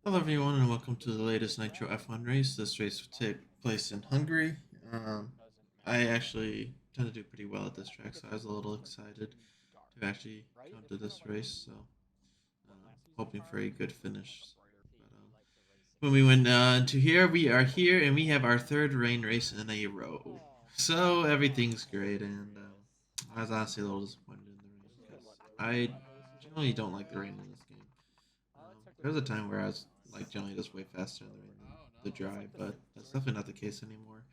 Hello, everyone, and welcome to the latest Nitro F1 race. This race will take place in Hungary. Um, I actually tend to do pretty well at this track, so I was a little excited to actually come to this race. So, hoping for a good finish. When we went into here, we are here, and we have our third rain race in a row. So everything's great, and I was honestly a little disappointed in the rain because I generally don't like the rain in this game. There was a time where I was like generally just way faster in the rain than the dry, but that's definitely not the case anymore.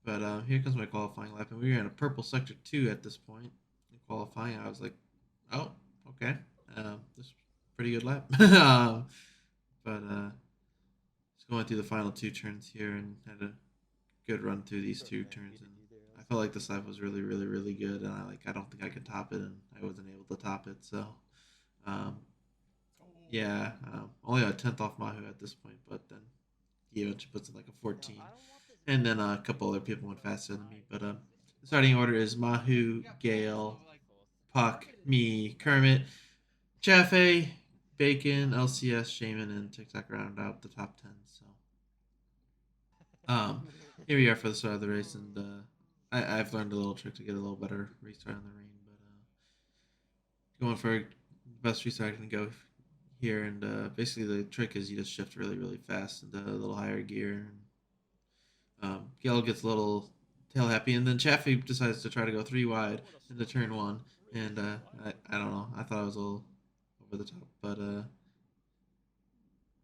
But here comes my qualifying lap, and we were in a purple sector 2 at this point in qualifying. I was like, oh, okay, this is a pretty good lap. But just going through the final two turns here and had a good run through these two turns, and I felt like this lap was really, really, really good, and I don't think I could top it, and I wasn't able to top it. So um, yeah, only a tenth off Mahu at this point, but then he eventually puts in like a 14, and then a couple other people went faster than me. But the starting order is Mahu, Gale, Puck, me, Kermit, Chafe, Bacon, LCS, Shaman, and TikTok round out the top 10. So um, here we are for the start of the race, and I've learned a little trick to get a little better restart in the rain, but going for the best restart I can go here, and basically the trick is you just shift really, really fast into a little higher gear. And, Gale gets a little tail happy, and then Chaffee decides to try to go three wide into turn one, and I don't know. I thought I was a little over the top, but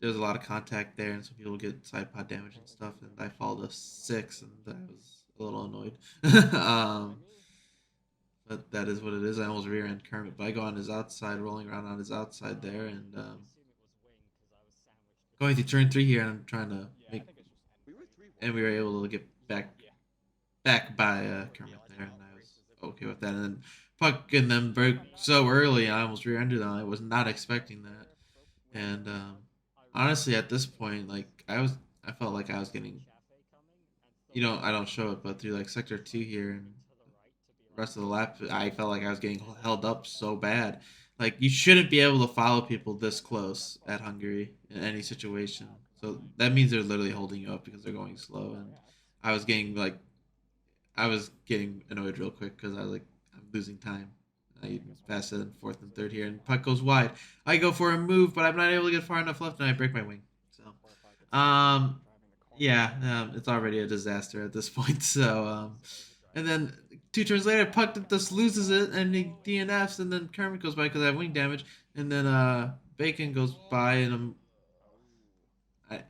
there's a lot of contact there, and some people get side pod damage and stuff, and I fall to six, and I was a little annoyed. But that is what it is. I almost rear end Kermit, but I go on his outside, rolling around on his outside there, and going through turn three here, and I'm trying to make, and we were able to get back by Kermit there, and I was okay with that. And then fucking them broke so early, I almost rear-ended them. I was not expecting that, and honestly, at this point, I felt like I was getting, I don't show it, but through like sector two here and the rest of the lap, I felt like I was getting held up so bad. Like you shouldn't be able to follow people this close at Hungary in any situation. So that means they're literally holding you up because they're going slow. And I was getting like I was getting annoyed real quick because I was like I'm losing time. I faster than fourth and third here, and puck goes wide. I go for a move, but I'm not able to get far enough left, and I break my wing. So, yeah, it's already a disaster at this point. So, and then two turns later, Puck just loses it and he DNFs, and then Kermit goes by because I have wing damage, and then Bacon goes by, and I,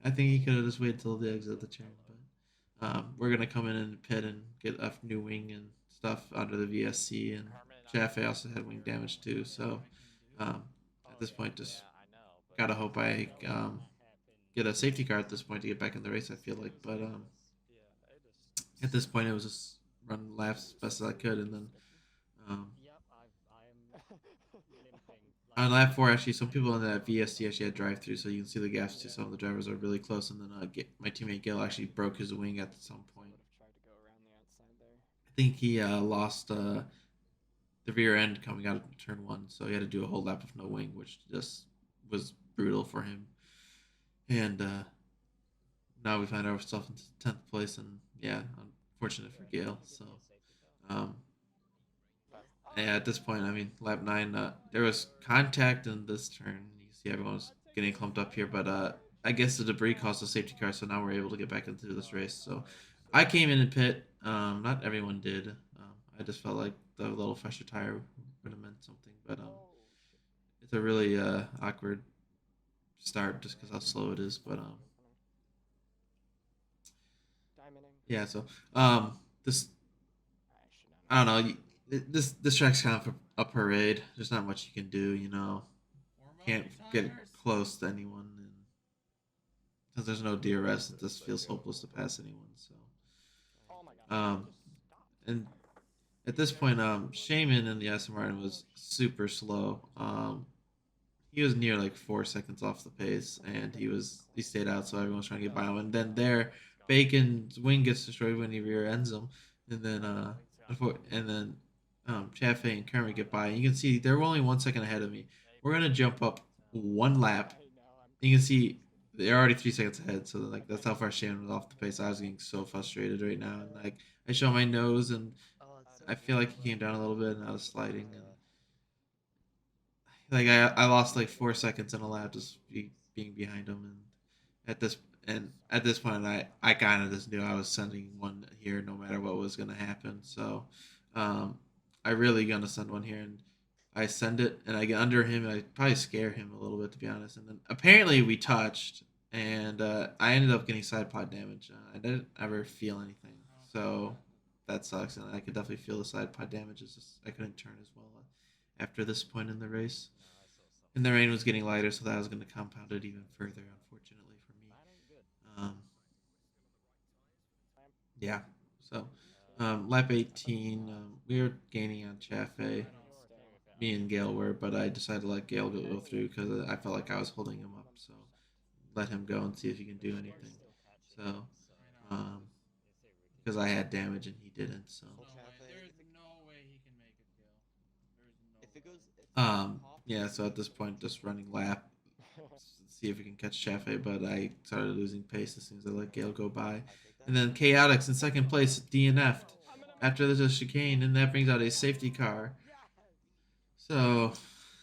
I think he could have just waited till the exit of the turn, but we're gonna come in and pit and get a new wing and stuff under the VSC, and Chafe also had wing damage too, so um, at this point, just gotta hope I get a safety car at this point to get back in the race. I feel like, but at this point, it was just run laps as best as I could, and then um, on lap four, actually, some people in that VSC actually had drive through, so you can see the gaps to some of the drivers are really close. And then my teammate Gil actually broke his wing at some point. I think he lost the rear end coming out of turn one, so he had to do a whole lap with no wing, which just was brutal for him. And now we find ourselves in 10th place, and yeah, unfortunate for Gale. So um, yeah, at this point, I mean, lap nine, there was contact in this turn. You see everyone was getting clumped up here, but I guess the debris caused a safety car, so now we're able to get back into this race. So I came in and pit. Not everyone did. I just felt like the little fresher tire would have meant something, but it's a really awkward start just because how slow it is. But yeah, so this I don't know. This track's kind of a parade. There's not much you can do. Can't get close to anyone, and since there's no DRS, it just feels hopeless to pass anyone. So, um, and at this point, Shaman in the Aston Martin was super slow. He was near like 4 seconds off the pace, and he stayed out, so everyone was trying to get by him. And then there, Bacon's wing gets destroyed when he rear ends him, and then Chaffee and Kermit get by. And you can see they're only 1 second ahead of me. We're gonna jump up one lap, You can see they're already 3 seconds ahead. So like that's how far Shannon was off the pace. I was getting so frustrated right now, and like I show my nose, and I feel like he came down a little bit, and I was sliding, and like I lost like 4 seconds in a lap just being behind him, and at this at this point I kind of just knew I was sending one here no matter what was gonna happen. So um, I really gonna send one here, and I send it, and I get under him, and I probably scare him a little bit to be honest. And then apparently we touched, and I ended up getting side pod damage. I didn't ever feel anything, so that sucks, and I could definitely feel the side pod damage. It's just I couldn't turn as well after this point in the race. And the rain was getting lighter, so that was going to compound it even further, unfortunately for me. Um, yeah. So, lap 18, we were gaining on Chaffee. Me and Gale were, but I decided to let Gale go through because I felt like I was holding him up. So, let him go and see if he can do anything. So, um, because I had damage and he didn't. So, yeah. So at this point, just running lap, see if we can catch Chaffee, but I started losing pace as soon as I let Gale go by. And then Chaotix in second place, DNF'd after the chicane, and that brings out a safety car. So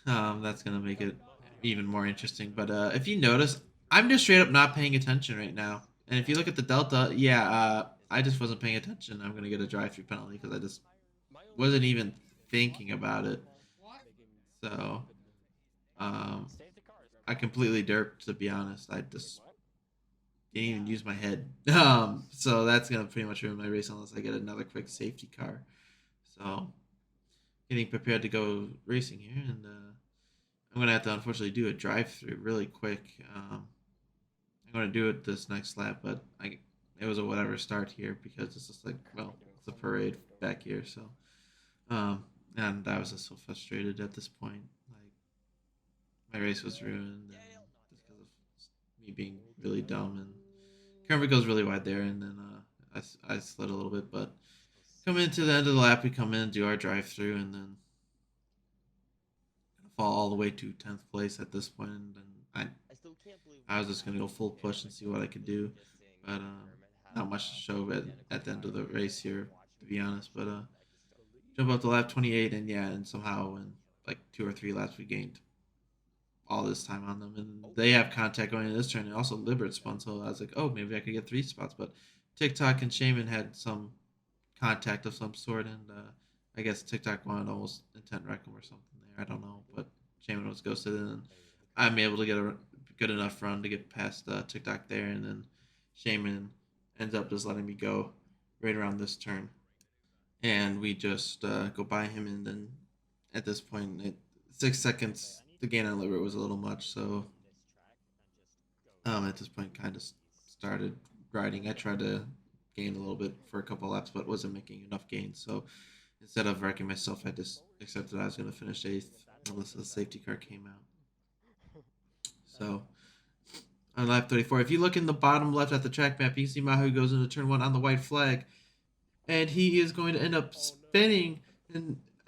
that's going to make it even more interesting. But if you notice, I'm just straight up not paying attention right now. And if you look at the Delta, yeah, I just wasn't paying attention. I'm going to get a drive through penalty because I just wasn't even thinking about it. So um, I completely derped, to be honest. I just didn't even use my head. So that's gonna pretty much ruin my race unless I get another quick safety car. So getting prepared to go racing here, and I'm gonna have to unfortunately do a drive-through really quick. I'm gonna do it this next lap, but it was a whatever start here because it's just like well it's a parade back here. So and I was just so frustrated at this point. Like my race was ruined, and just because of me being really dumb and Kermit goes really wide there, and then I slid a little bit, but coming into the end of the lap, we come in, do our drive through, and then fall all the way to 10th place at this point. And then I was just gonna go full push and see what I could do, but not much to show at the end of the race here, to be honest. But jump up to lap 28, and yeah, and somehow in like 2 or 3 laps we gained all this time on them, and they have contact going in this turn, and also Libert spun. So I was like, oh, maybe I could get 3 spots, but TikTok and Shaman had some contact of some sort, and I guess TikTok wanted almost intent wreck him or something there. I don't know, but Shaman was ghosted, and I'm able to get a good enough run to get past TikTok there, and then Shaman ends up just letting me go right around this turn, and we just go by him, and then at this point, 6 seconds the gain on Libert was a little much, so at this point, kind of started riding. I tried to gain a little bit for a couple laps, but wasn't making enough gains. So instead of wrecking myself, I just accepted I was going to finish eighth unless the safety car came out. So on lap 34, if you look in the bottom left at the track map, you can see Mahu goes into turn one on the white flag, and he is going to end up spinning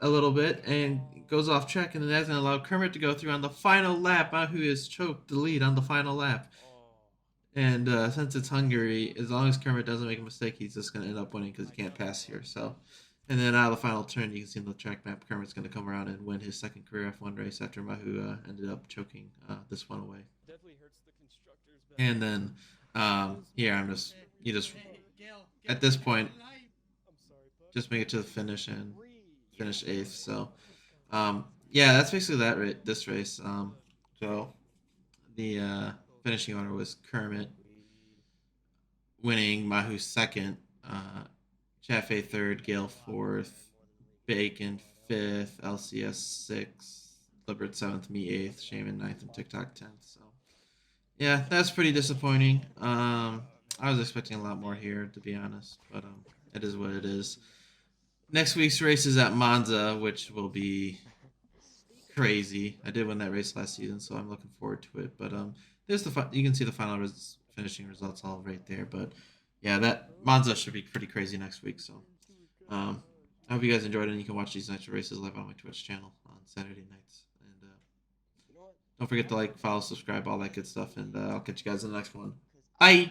a little bit and goes off track, and then that's going to allow Kermit to go through on the final lap. Mahu has choked the lead on the final lap. And since it's Hungary, as long as Kermit doesn't make a mistake, he's just going to end up winning because he can't pass here. So, and then out of the final turn, you can see in the track map, Kermit's going to come around and win his second career F1 race after Mahu ended up choking this one away. And then here, you just, at this point, just make it to the finish and finish eighth. So, yeah, that's basically this race. So the finishing order was Kermit winning, Mahu second, Chaffee third, Gale fourth, Bacon fifth, LCS sixth, Libert seventh, me eighth, Shaman ninth, and TikTok 10th. So yeah, that's pretty disappointing. I was expecting a lot more here, to be honest, but it is what it is. Next week's race is at Monza, which will be crazy. I did win that race last season, so I'm looking forward to it. But there's you can see the final finishing results all right there. But yeah, that Monza should be pretty crazy next week. So I hope you guys enjoyed it, and you can watch these Nitro races live on my Twitch channel on Saturday nights. And Don't forget to like, follow, subscribe, all that good stuff, and I'll catch you guys in the next one. Bye.